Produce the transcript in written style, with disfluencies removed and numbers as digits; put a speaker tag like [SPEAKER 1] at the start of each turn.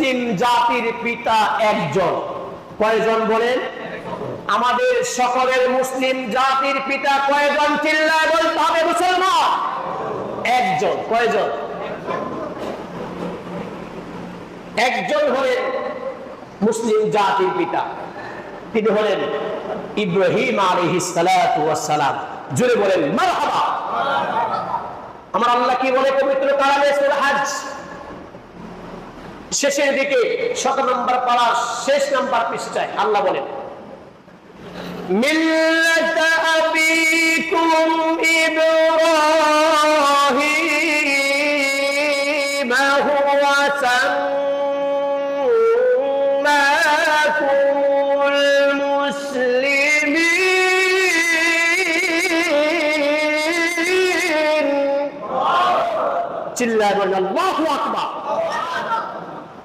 [SPEAKER 1] মুসলিম জাতির পিতা একজন। কয়জন বলেন? আমাদের সকলের মুসলিম জাতির পিতা কয়জন? চিল্লায় বলতে হবে মুসলমান। একজন। কয়জন? একজন হলেন মুসলিম জাতির পিতা, তিনি হলেন ইব্রাহিম আলাইহিস সালাতু ওয়াস সালাম। জোরে বলেন মারহাবা। আমার আল্লাহ কি বলে পবিত্র কালামে সূরা হজ শেষের দিকে 7 নম্বর পারা শেষ নম্বর পৃষ্ঠায় আল্লাহ বলেন, মিল্লাতা আবিকুম ইব্রাহিম হুয়া সাম্মাকুমুল মুসলিমিন। চিল্লায় বলেন আল্লাহু আকবার।